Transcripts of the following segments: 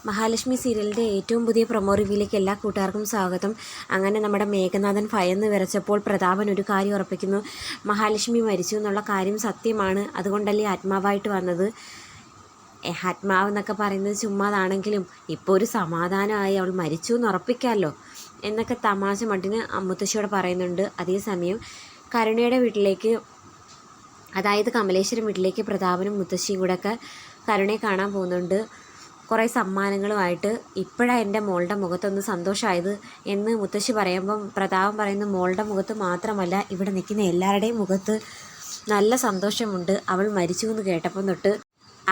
മഹാലക്ഷ്മി സീരിയലിൻ്റെ ഏറ്റവും പുതിയ പ്രൊമോ റിവ്യൂയിലേക്ക് എല്ലാ കൂട്ടുകാർക്കും സ്വാഗതം. അങ്ങനെ നമ്മുടെ മേഘനാഥൻ ഭയന്ന് വിറച്ചപ്പോൾ പ്രതാപൻ ഒരു കാര്യം ഉറപ്പിക്കുന്നു. മഹാലക്ഷ്മി മരിച്ചു എന്നുള്ള കാര്യം സത്യമാണ്, അതുകൊണ്ടല്ലേ ആത്മാവായിട്ട് വന്നത്. ആത്മാവ് എന്നൊക്കെ പറയുന്നത് ചുമ്മാതാണെങ്കിലും ഇപ്പോൾ ഒരു സമാധാനമായി, അവൾ മരിച്ചു എന്ന് ഉറപ്പിക്കാമല്ലോ എന്നൊക്കെ തമാശ മട്ടിന് മുത്തശ്ശിയോട് പറയുന്നുണ്ട്. അതേസമയം കരുണയുടെ വീട്ടിലേക്ക്, അതായത് കമലേശ്വരം വീട്ടിലേക്ക് പ്രതാപനും മുത്തശ്ശിയും കൂടെ ഒക്കെ കരുണയെ കാണാൻ പോകുന്നുണ്ട്. കുറേ സമ്മാനങ്ങളുമായിട്ട്. ഇപ്പോഴാണ് എൻ്റെ മോളുടെ മുഖത്തൊന്ന് സന്തോഷമായത് എന്ന് മുത്തശ്ശി പറയുമ്പം പ്രതാപൻ പറയുന്നു, മോളുടെ മുഖത്ത് മാത്രമല്ല ഇവിടെ നിൽക്കുന്ന എല്ലാവരുടെയും മുഖത്ത് നല്ല സന്തോഷമുണ്ട്. അവൾ മരിച്ചു എന്ന് കേട്ടപ്പം തൊട്ട്.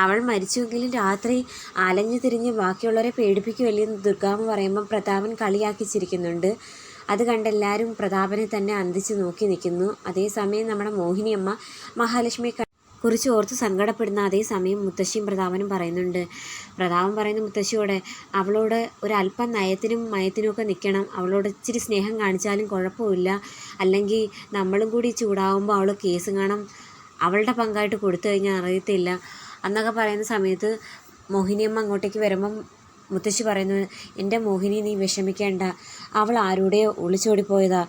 അവൾ മരിച്ചുവെങ്കിലും രാത്രി അലഞ്ഞു തിരിഞ്ഞ് ബാക്കിയുള്ളവരെ പേടിപ്പിക്കുമല്ലെന്ന് ദുർഗാമ്മ പറയുമ്പം പ്രതാപൻ കളിയാക്കിച്ചിരിക്കുന്നുണ്ട്. അത് കണ്ടെല്ലാവരും പ്രതാപനെ തന്നെ അന്തിച്ച് നോക്കി നിൽക്കുന്നു. അതേസമയം നമ്മുടെ മോഹിനിയമ്മ മഹാലക്ഷ്മിയെ കുറിച്ച് ഓർത്ത് സങ്കടപ്പെടുന്ന അതേസമയം മുത്തശ്ശിയും പ്രതാപനും പറയുന്നുണ്ട്. പ്രതാപൻ പറയുന്ന മുത്തശ്ശിയോടെ അവളോട് ഒരല്പം നയത്തിനും മയത്തിനും ഒക്കെ നിൽക്കണം, അവളോട് ഇച്ചിരി സ്നേഹം കാണിച്ചാലും കുഴപ്പമില്ല, അല്ലെങ്കിൽ നമ്മളും കൂടി ചൂടാവുമ്പോൾ അവൾ കേസ് കാണാം അവളുടെ പങ്കായിട്ട് കൊടുത്തു കഴിഞ്ഞാൽ അറിയത്തില്ല എന്നൊക്കെ പറയുന്ന സമയത്ത് മോഹിനിയമ്മ അങ്ങോട്ടേക്ക് വരുമ്പം മുത്തശ്ശി പറയുന്നു, എൻ്റെ മോഹിനി നീ വിഷമിക്കേണ്ട, അവൾ ആരുടെയോ ഒളിച്ചോടിപ്പോയതാ,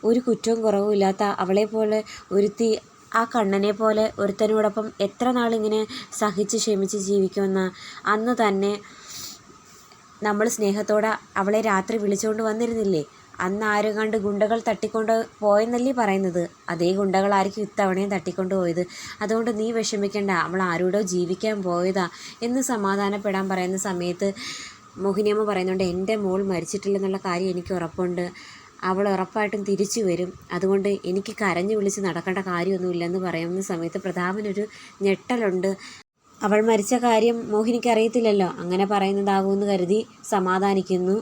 ഒരു കുറ്റവും കുറവും ഇല്ലാത്ത അവളെപ്പോലെ ഒരുത്തി ആ കണ്ണനെ പോലെ ഒരുത്തനോടൊപ്പം എത്ര നാളിങ്ങനെ സഹിച്ച് ക്ഷമിച്ച് ജീവിക്കുമെന്ന. അന്ന് തന്നെ നമ്മൾ സ്നേഹത്തോടെ അവളെ രാത്രി വിളിച്ചുകൊണ്ട് വന്നിരുന്നില്ലേ, അന്ന് ആരും കണ്ട് ഗുണ്ടകൾ തട്ടിക്കൊണ്ട് പോയെന്നല്ലേ പറയുന്നത്, അതേ ഗുണ്ടകളായിരിക്കും ഇത്തവണയും തട്ടിക്കൊണ്ട് പോയത്, അതുകൊണ്ട് നീ വിഷമിക്കേണ്ട, അവൾ ആരോടോ ജീവിക്കാൻ പോയതാ എന്ന് സമാധാനപ്പെടാൻ പറയുന്ന സമയത്ത് മോഹിനിയമ്മ പറയുന്നുണ്ട്, എൻ്റെ മോൾ മരിച്ചിട്ടില്ലെന്നുള്ള കാര്യം എനിക്ക് ഉറപ്പുണ്ട്, അവൾ ഉറപ്പായിട്ടും തിരിച്ചു വരും, അതുകൊണ്ട് എനിക്ക് കരഞ്ഞു വിളിച്ച് നടക്കേണ്ട കാര്യമൊന്നുമില്ലെന്ന് പറയുന്ന സമയത്ത് പ്രതാപനൊരു ഞെട്ടലുണ്ട്. അവൾ മരിച്ച കാര്യം മോഹിനിക്ക് അറിയത്തില്ലല്ലോ, അങ്ങനെ പറയുന്നതാകുമെന്ന് കരുതി സമാധാനിക്കുന്നു.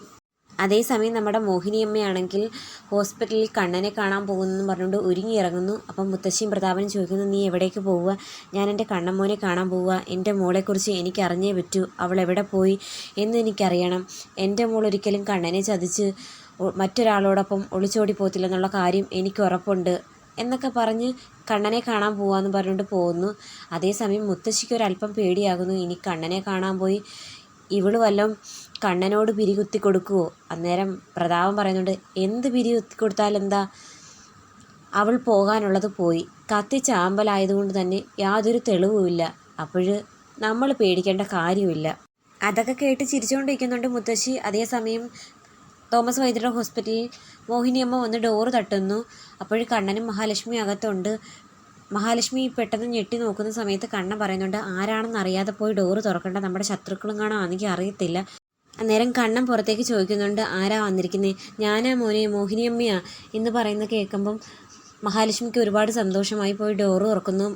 അതേസമയം നമ്മുടെ മോഹിനിയമ്മയാണെങ്കിൽ ഹോസ്പിറ്റലിൽ കണ്ണനെ കാണാൻ പോകുന്നെന്ന് പറഞ്ഞുകൊണ്ട് ഒരുങ്ങിയിറങ്ങുന്നു. അപ്പം മുത്തശ്ശിയും പ്രതാപനും ചോദിക്കുന്നു, നീ എവിടേക്ക് പോവുക? ഞാൻ എൻ്റെ കണ്ണമ്മോനെ കാണാൻ പോവുക, എൻ്റെ മോളെക്കുറിച്ച് എനിക്ക് അറിഞ്ഞേ പറ്റൂ, അവൾ എവിടെ പോയി എന്ന് എനിക്കറിയണം, എൻ്റെ മോൾ ഒരിക്കലും കണ്ണനെ ചതിച്ച് മറ്റൊരാളോടൊപ്പം ഒളിച്ചോടി പോകത്തില്ലെന്നുള്ള കാര്യം എനിക്ക് ഉറപ്പുണ്ട് എന്നൊക്കെ പറഞ്ഞ് കണ്ണനെ കാണാൻ പോവാന്ന് പറഞ്ഞുകൊണ്ട് പോകുന്നു. അതേസമയം മുത്തശ്ശിക്ക് ഒരല്പം പേടിയാകുന്നു, ഇനി കണ്ണനെ കാണാൻ പോയി ഇവള് വല്ലതും കണ്ണനോട് പിരി കുത്തി കൊടുക്കുമോ. അന്നേരം പ്രതാപൻ പറയുന്നുണ്ട്, എന്ത് പിരി കുത്തി കൊടുത്താലെന്താ, അവൾ പോകാനുള്ളത് പോയി, കത്തിച്ചാമ്പലായതുകൊണ്ട് തന്നെ യാതൊരു തെളിവുമില്ല, അപ്പോൾ നമ്മൾ പേടിക്കേണ്ട കാര്യമില്ല. അതൊക്കെ കേട്ട് ചിരിച്ചുകൊണ്ടിരിക്കുന്നുണ്ട് മുത്തശ്ശി. അതേസമയം തോമസ് വൈദ്യരുടെ ഹോസ്പിറ്റലിൽ മോഹിനിയമ്മ വന്ന് ഡോറ് തട്ടുന്നു. അപ്പോൾ കണ്ണനും മഹാലക്ഷ്മി അകത്തുണ്ട്. മഹാലക്ഷ്മി പെട്ടെന്ന് ഞെട്ടി നോക്കുന്ന സമയത്ത് കണ്ണൻ പറയുന്നുണ്ട്, ആരാണെന്ന് അറിയാതെ പോയി ഡോറ് തുറക്കേണ്ട, നമ്മുടെ ശത്രുക്കളും കാണാൻ എനിക്ക് അറിയത്തില്ല. അന്നേരം കണ്ണൻ പുറത്തേക്ക് ചോദിക്കുന്നുണ്ട്, ആരാ വന്നിരിക്കുന്നത്? ഞാനാ മോനെ, മോഹിനിയമ്മയാ എന്ന് പറയുന്ന കേൾക്കുമ്പം മഹാലക്ഷ്മിക്ക് ഒരുപാട് സന്തോഷമായി പോയി ഡോറ് തുറക്കുന്നു.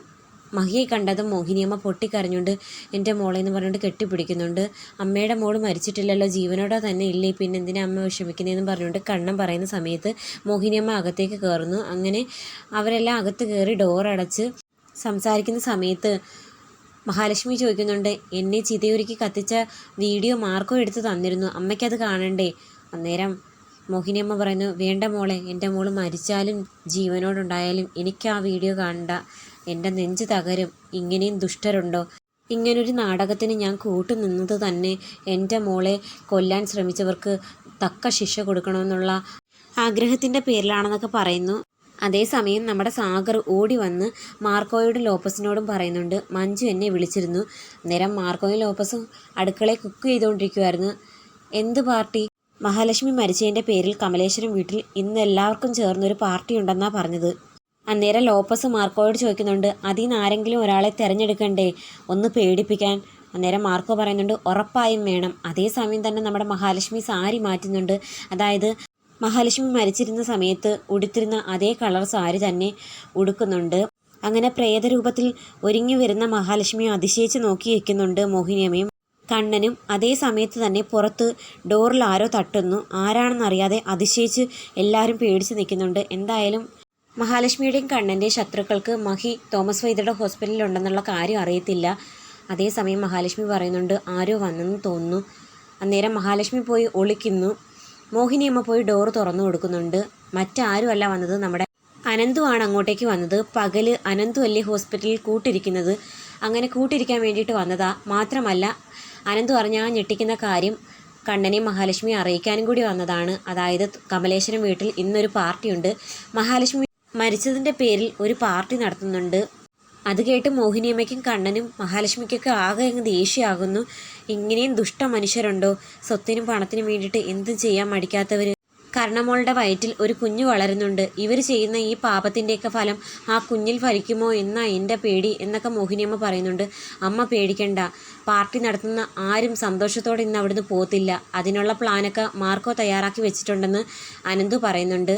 മഹിയെ കണ്ടതും മോഹിനിയമ്മ പൊട്ടിക്കരഞ്ഞുകൊണ്ട് എൻ്റെ മോളെ എന്ന് പറഞ്ഞുകൊണ്ട് കെട്ടിപ്പിടിക്കുന്നുണ്ട്. അമ്മയുടെ മോള് മരിച്ചിട്ടില്ലല്ലോ, ജീവനോടെ തന്നെ ഇല്ലേ, പിന്നെ എന്തിനാ അമ്മ വിഷമിക്കുന്നതെന്ന് പറഞ്ഞുകൊണ്ട് കണ്ണൻ പറയുന്ന സമയത്ത് മോഹിനിയമ്മ അകത്തേക്ക് കയറുന്നു. അങ്ങനെ അവരെല്ലാം അകത്ത് കയറി ഡോറടച്ച് സംസാരിക്കുന്ന സമയത്ത് മഹാലക്ഷ്മി ചോദിക്കുന്നുണ്ട്, എന്നെ ചിതയൊരുക്കി കത്തിച്ച വീഡിയോ മാർക്കോ എടുത്ത് തന്നിരുന്നു, അമ്മയ്ക്കത് കാണണ്ടേ? അന്നേരം മോഹിനിയമ്മ പറയുന്നു, വേണ്ട മോളെ, എൻ്റെ മോള് മരിച്ചാലും ജീവനോടുണ്ടായാലും എനിക്ക് ആ വീഡിയോ കാണണ്ട, എൻ്റെ നെഞ്ച് തകരും, ഇങ്ങനെയും ദുഷ്ടരുണ്ടോ? ഇങ്ങനൊരു നാടകത്തിന് ഞാൻ കൂട്ടുനിന്നത് തന്നെ എൻ്റെ മോളെ കൊല്ലാൻ ശ്രമിച്ചവർക്ക് തക്ക ശിക്ഷ കൊടുക്കണമെന്നുള്ള ആഗ്രഹത്തിൻ്റെ പേരിലാണെന്നൊക്കെ പറയുന്നു. അതേസമയം നമ്മുടെ സാഗർ ഓടി വന്ന് മാർക്കോയോടും ലോപ്പസിനോടും പറയുന്നുണ്ട്, മഞ്ജു എന്നെ വിളിച്ചിരുന്നു. അന്നേരം മാർക്കോയും ലോപ്പസും അടുക്കളയിൽ കുക്ക് ചെയ്തുകൊണ്ടിരിക്കുമായിരുന്നു. എന്ത് പാർട്ടി? മഹാലക്ഷ്മി മരിച്ചതിൻ്റെ പേരിൽ കമലേശ്വരം വീട്ടിൽ ഇന്ന് എല്ലാവർക്കും ചേർന്നൊരു പാർട്ടി ഉണ്ടെന്നാണ് പറഞ്ഞത്. അന്നേരം ലോപ്പസ് മാർക്കോയോട് ചോദിക്കുന്നുണ്ട്, അതിൽ നിന്ന് ആരെങ്കിലും ഒരാളെ തിരഞ്ഞെടുക്കണ്ടേ ഒന്ന് പേടിപ്പിക്കാൻ? അന്നേരം മാർക്കോ പറയുന്നുണ്ട്, ഉറപ്പായും വേണം. അതേസമയം തന്നെ നമ്മുടെ മഹാലക്ഷ്മി സാരി മാറ്റുന്നുണ്ട്. അതായത് മഹാലക്ഷ്മി മരിച്ചിരുന്ന സമയത്ത് ഉടുത്തിരുന്ന അതേ കളർ സാരി തന്നെ ഉടുക്കുന്നുണ്ട്. അങ്ങനെ പ്രേതരൂപത്തിൽ ഒരുങ്ങി വരുന്ന മഹാലക്ഷ്മിയെ അതിശയിച്ച് നോക്കി വയ്ക്കുന്നുണ്ട് മോഹിനിയമ്മയും കണ്ണനും. അതേ സമയത്ത് തന്നെ പുറത്ത് ഡോറിൽ ആരോ തട്ടുന്നു. ആരാണെന്നറിയാതെ അതിശയിച്ച് എല്ലാവരും പേടിച്ച് നിൽക്കുന്നുണ്ട്. എന്തായാലും മഹാലക്ഷ്മിയുടെയും കണ്ണൻ്റെയും ശത്രുക്കൾക്ക് മഹി തോമസ് വൈദ്യരുടെ ഹോസ്പിറ്റലിൽ ഉണ്ടെന്നുള്ള കാര്യം അറിയത്തില്ല. അതേസമയം മഹാലക്ഷ്മി പറയുന്നുണ്ട്, ആരോ വന്നെന്ന് തോന്നുന്നു. അന്നേരം മഹാലക്ഷ്മി പോയി ഒളിക്കുന്നു. മോഹിനിയമ്മ പോയി ഡോറ് തുറന്നു കൊടുക്കുന്നുണ്ട്. മറ്റാരുമല്ല വന്നത്, നമ്മുടെ അനന്തുവാണ് അങ്ങോട്ടേക്ക് വന്നത്. പകല് അനന്തു അല്ലേ ഹോസ്പിറ്റലിൽ കൂട്ടിരിക്കുന്നത്, അങ്ങനെ കൂട്ടിരിക്കാൻ വേണ്ടിയിട്ട് വന്നതാ. മാത്രമല്ല അനന്തു പറഞ്ഞ ആ ഞെട്ടിക്കുന്ന കാര്യം കണ്ണനെ മഹാലക്ഷ്മിയെ അറിയിക്കാനും കൂടി വന്നതാണ്. അതായത് കമലേശ്വരം വീട്ടിൽ ഇന്നൊരു പാർട്ടിയുണ്ട്. മഹാലക്ഷ്മി മരിച്ചതിൻ്റെ പേരിൽ ഒരു പാർട്ടി നടത്തുന്നുണ്ട്. അത് കേട്ട് മോഹിനിയമ്മയ്ക്കും കണ്ണനും മഹാലക്ഷ്മിക്കൊക്കെ ആകെ അങ്ങ് ദേഷ്യമാകുന്നു. ഇങ്ങനെയും ദുഷ്ട മനുഷ്യരുണ്ടോ? സ്വത്തിനും പണത്തിനും വേണ്ടിയിട്ട് എന്തും ചെയ്യാൻ മടിക്കാത്തവർ. കർണമോളുടെ വയറ്റിൽ ഒരു കുഞ്ഞു വളരുന്നുണ്ട്. ഇവർ ചെയ്യുന്ന ഈ പാപത്തിൻ്റെയൊക്കെ ഫലം ആ കുഞ്ഞിൽ ഫലിക്കുമോ എന്നാ എൻ്റെ പേടി എന്നൊക്കെ മോഹിനിയമ്മ പറയുന്നുണ്ട്. അമ്മ പേടിക്കണ്ട, പാർട്ടി നടത്തുന്ന ആരും സന്തോഷത്തോടെ ഇന്ന് അവിടുന്ന് പോകത്തില്ല. അതിനുള്ള പ്ലാനൊക്കെ മാർക്കോ തയ്യാറാക്കി വെച്ചിട്ടുണ്ടെന്ന് അനന്തു പറയുന്നുണ്ട്.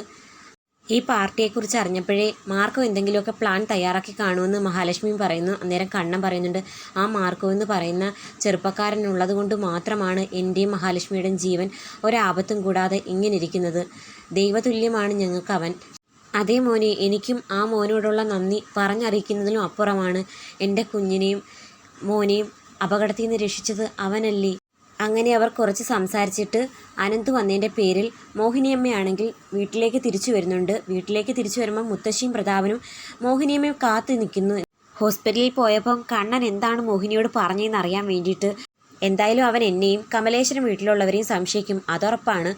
ഈ പാർട്ടിയെക്കുറിച്ച് അറിഞ്ഞപ്പോഴേ മാർക്കോ എന്തെങ്കിലുമൊക്കെ പ്ലാൻ തയ്യാറാക്കി കാണുമെന്ന് മഹാലക്ഷ്മിയും പറയുന്നു. അന്നേരം കണ്ണൻ പറയുന്നുണ്ട്, ആ മാർക്കോ എന്ന് പറയുന്ന ചെറുപ്പക്കാരനുള്ളത് കൊണ്ട് മാത്രമാണ് എൻ്റെയും മഹാലക്ഷ്മിയുടെയും ജീവൻ ഒരാപത്തും കൂടാതെ ഇങ്ങനെ ഇരിക്കുന്നത്. ദൈവതുല്യമാണ് ഞങ്ങൾക്ക് അവൻ. അതേ മോനെ, എനിക്കും ആ മോനോടുള്ള നന്ദി പറഞ്ഞറിയിക്കുന്നതിലും അപ്പുറമാണ്. എൻ്റെ കുഞ്ഞിനെയും മോനെയും അപകടത്തിൽ നിന്ന് രക്ഷിച്ചത് അവനല്ലേ. അങ്ങനെ അവർ കുറച്ച് സംസാരിച്ചിട്ട് അനന്ത് വന്നതിൻ്റെ പേരിൽ മോഹിനിയമ്മയാണെങ്കിൽ വീട്ടിലേക്ക് തിരിച്ചു വരുന്നുണ്ട്. വീട്ടിലേക്ക് തിരിച്ചു വരുമ്പോൾ മുത്തശ്ശിയും പ്രതാപനും മോഹിനിയമ്മയും കാത്തു നിൽക്കുന്നു. ഹോസ്പിറ്റലിൽ പോയപ്പം കണ്ണൻ എന്താണ് മോഹിനിയോട് പറഞ്ഞതെന്ന് അറിയാൻ വേണ്ടിയിട്ട്. എന്തായാലും അവൻ എന്നെയും കമലേശ്വരം വീട്ടിലുള്ളവരെയും സംശയിക്കും, അതുറപ്പാണ്.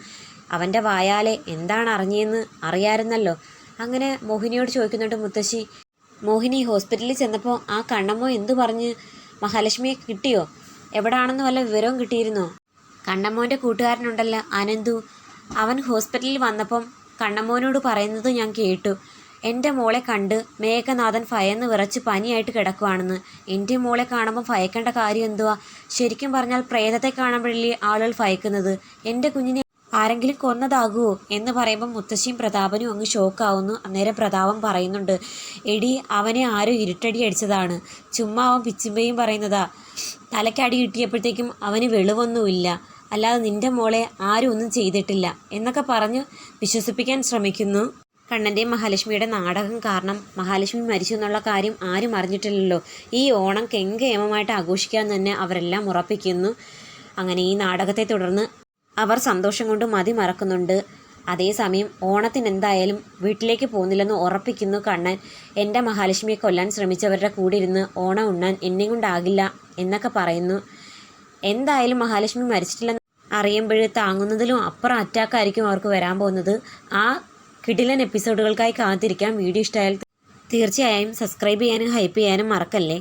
അവൻ്റെ വായാലെ എന്താണ് അറിഞ്ഞതെന്ന് അറിയാമായിരുന്നല്ലോ. അങ്ങനെ മോഹിനിയോട് ചോദിക്കുന്നുണ്ട് മുത്തശ്ശി. മോഹിനി ഹോസ്പിറ്റലിൽ ചെന്നപ്പോൾ ആ കണ്ണമ്മോ എന്തു പറഞ്ഞ്? മഹാലക്ഷ്മിയെ കിട്ടിയോ? എവിടാണെന്ന് വല്ല വിവരവും കിട്ടിയിരുന്നോ? കണ്ണമ്മോൻ്റെ കൂട്ടുകാരനുണ്ടല്ലോ അനന്തു, അവൻ ഹോസ്പിറ്റലിൽ വന്നപ്പം കണ്ണമ്മോനോട് പറയുന്നത് ഞാൻ കേട്ടു. എൻ്റെ മോളെ കണ്ട് മേഘനാഥൻ ഭയന്ന് വിറച്ച് പനിയായിട്ട് കിടക്കുവാണെന്ന്. എൻ്റെ മോളെ കാണുമ്പോൾ ഭയക്കേണ്ട കാര്യം എന്തുവാ? ശരിക്കും പറഞ്ഞാൽ പ്രേതത്തെ കാണുമ്പോഴല്ലേ ആളുകൾ ഭയക്കുന്നത്. എൻ്റെ കുഞ്ഞിനെ ആരെങ്കിലും കൊന്നതാകുമോ എന്ന് പറയുമ്പം മുത്തശ്ശിയും പ്രതാപനും അങ്ങ് ഷോക്കാവുന്നു. അന്നേരം പ്രതാപം പറയുന്നുണ്ട്, എടി അവനെ ആരോ ഇരുട്ടടി അടിച്ചതാണ്, ചുമ്മാ അവൻ പിച്ചിമ്പയും പറയുന്നതാ. തലയ്ക്കടി കിട്ടിയപ്പോഴത്തേക്കും അവന് വെളിവൊന്നുമില്ല, അല്ലാതെ നിൻ്റെ മോളെ ആരും ഒന്നും ചെയ്തിട്ടില്ല എന്നൊക്കെ പറഞ്ഞ് വിശ്വസിപ്പിക്കാൻ ശ്രമിക്കുന്നു. കണ്ണൻ്റെയും മഹാലക്ഷ്മിയുടെ നാടകം കാരണം മഹാലക്ഷ്മി മരിച്ചു എന്നുള്ള കാര്യം ആരും അറിഞ്ഞിട്ടില്ലല്ലോ. ഈ ഓണം കെങ്കേമമായിട്ട് ആഘോഷിക്കാൻ തന്നെ അവരെല്ലാം ഉറപ്പിക്കുന്നു. അങ്ങനെ ഈ നാടകത്തെ തുടർന്ന് അവർ സന്തോഷം കൊണ്ട് മതി മറക്കുന്നുണ്ട്. അതേസമയം ഓണത്തിന് എന്തായാലും വീട്ടിലേക്ക് പോകുന്നില്ലെന്ന് ഉറപ്പിക്കുന്നു കണ്ണൻ. എൻ്റെ മഹാലക്ഷ്മിയെ കൊല്ലാൻ ശ്രമിച്ചവരുടെ കൂടെ ഇരുന്ന് ഓണം ഉണ്ണാൻ എന്നെ കൊണ്ടാകില്ല എന്നൊക്കെ പറയുന്നു. എന്തായാലും മഹാലക്ഷ്മി മരിച്ചിട്ടില്ലെന്ന് അറിയുമ്പോൾ താങ്ങുന്നതിലും അപ്പുറം അറ്റാക്കായിരിക്കും അവർക്ക് വരാൻ പോകുന്നത്. ആ കിടിലൻ എപ്പിസോഡുകൾക്കായി കാത്തിരിക്കാം. വീഡിയോ ഇഷ്ടമായാൽ തീർച്ചയായും സബ്സ്ക്രൈബ് ചെയ്യാനും ഹൈപ്പ് ചെയ്യാനും മറക്കല്ലേ.